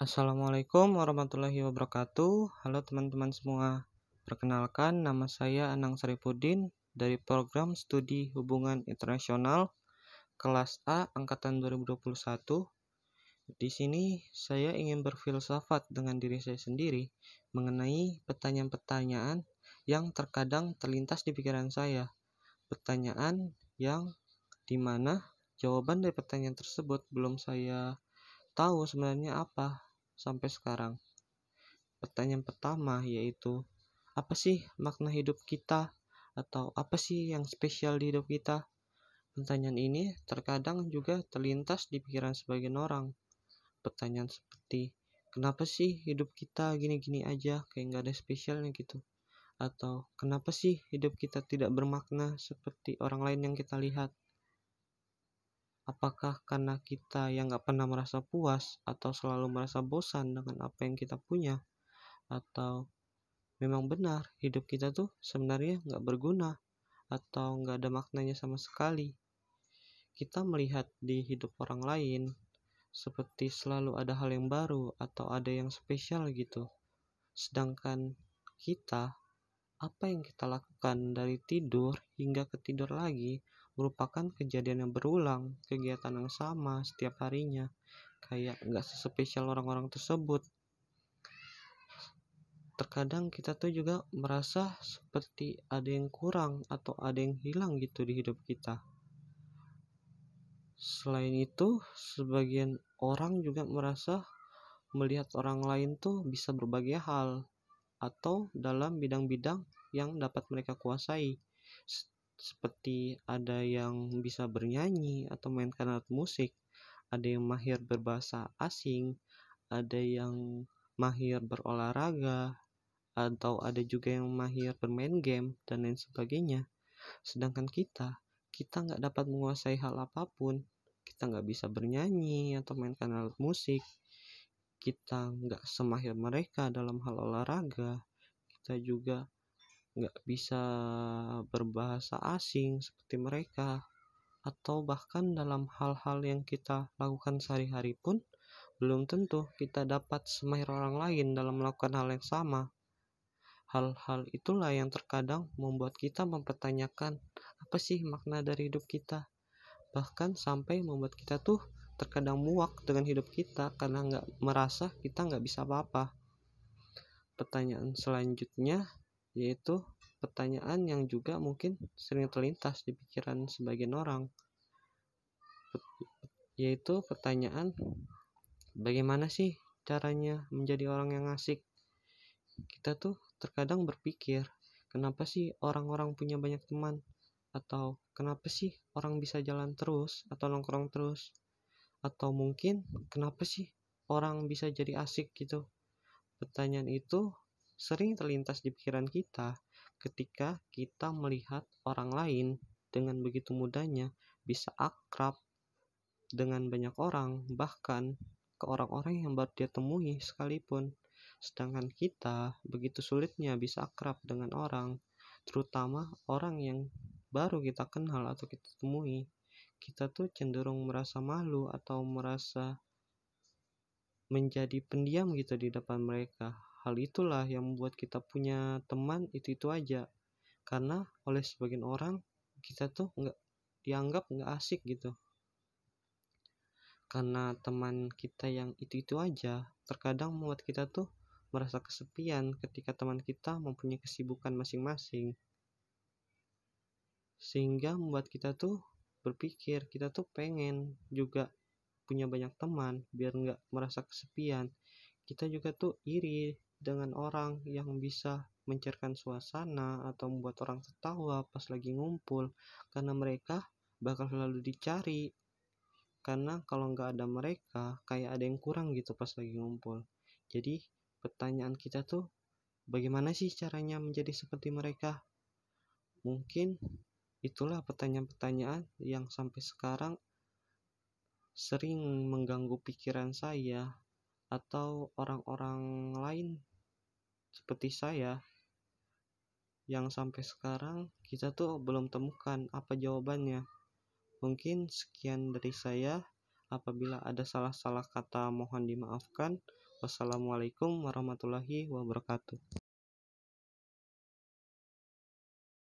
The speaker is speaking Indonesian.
Assalamualaikum warahmatullahi wabarakatuh. Halo teman-teman semua. Perkenalkan, nama saya Anang Saripudin dari program studi hubungan internasional kelas A angkatan 2021. Di sini saya ingin berfilsafat dengan diri saya sendiri mengenai pertanyaan-pertanyaan yang terkadang terlintas di pikiran saya. Pertanyaan yang dimana jawaban dari pertanyaan tersebut belum saya tahu sebenarnya apa sampai sekarang. Pertanyaan pertama yaitu, apa sih makna hidup kita? Atau apa sih yang spesial di hidup kita? Pertanyaan ini terkadang juga terlintas di pikiran sebagian orang. Pertanyaan seperti, kenapa sih hidup kita gini-gini aja, kayak nggak ada spesialnya gitu? Atau kenapa sih hidup kita tidak bermakna seperti orang lain yang kita lihat? Apakah karena kita yang nggak pernah merasa puas atau selalu merasa bosan dengan apa yang kita punya? Atau memang benar hidup kita tuh sebenarnya nggak berguna atau nggak ada maknanya sama sekali? Kita melihat di hidup orang lain seperti selalu ada hal yang baru atau ada yang spesial gitu. Sedangkan kita, apa yang kita lakukan dari tidur hingga ke tidur lagi merupakan kejadian yang berulang, kegiatan yang sama setiap harinya, kayak nggak sespesial orang-orang tersebut. Terkadang kita tuh juga merasa seperti ada yang kurang atau ada yang hilang gitu di hidup kita. Selain itu, sebagian orang juga merasa melihat orang lain tuh bisa berbagai hal atau dalam bidang-bidang yang dapat mereka kuasai. Seperti ada yang bisa bernyanyi atau mainkan alat musik, ada yang mahir berbahasa asing, ada yang mahir berolahraga, atau ada juga yang mahir bermain game dan lain sebagainya. Sedangkan kita nggak dapat menguasai hal apapun. Kita nggak bisa bernyanyi atau mainkan alat musik. Kita nggak semahir mereka dalam hal olahraga. Kita juga nggak bisa berbahasa asing seperti mereka. Atau bahkan dalam hal-hal yang kita lakukan sehari-hari pun belum tentu kita dapat semahir orang lain dalam melakukan hal yang sama. Hal-hal itulah yang terkadang membuat kita mempertanyakan apa sih makna dari hidup kita. Bahkan sampai membuat kita tuh terkadang muak dengan hidup kita karena nggak merasa kita nggak bisa apa-apa. Pertanyaan selanjutnya yaitu pertanyaan yang juga mungkin sering terlintas di pikiran sebagian orang, yaitu pertanyaan, bagaimana sih caranya menjadi orang yang asik? Kita tuh terkadang berpikir, kenapa sih orang-orang punya banyak teman? Atau kenapa sih orang bisa jalan terus atau nongkrong terus? Atau mungkin kenapa sih orang bisa jadi asik gitu? Pertanyaan itu sering terlintas di pikiran kita ketika kita melihat orang lain dengan begitu mudahnya bisa akrab dengan banyak orang, bahkan ke orang-orang yang baru dia temui sekalipun. Sedangkan kita begitu sulitnya bisa akrab dengan orang, terutama orang yang baru kita kenal atau kita temui. Kita tuh cenderung merasa malu atau merasa menjadi pendiam gitu di depan mereka. Hal itulah yang membuat kita punya teman itu-itu aja. Karena oleh sebagian orang kita tuh dianggap nggak asik gitu. Karena teman kita yang itu-itu aja, terkadang membuat kita tuh merasa kesepian ketika teman kita mempunyai kesibukan masing-masing. Sehingga membuat kita tuh berpikir, kita tuh pengen juga punya banyak teman biar nggak merasa kesepian. Kita juga tuh iri dengan orang yang bisa mencairkan suasana atau membuat orang tertawa pas lagi ngumpul, karena mereka bakal selalu dicari. Karena kalau nggak ada mereka, kayak ada yang kurang gitu pas lagi ngumpul. Jadi pertanyaan kita tuh, bagaimana sih caranya menjadi seperti mereka? Mungkin itulah pertanyaan-pertanyaan yang sampai sekarang sering mengganggu pikiran saya atau orang-orang lain seperti saya, yang sampai sekarang kita tuh belum temukan apa jawabannya. Mungkin sekian dari saya. Apabila ada salah-salah kata mohon dimaafkan. Wassalamualaikum warahmatullahi wabarakatuh.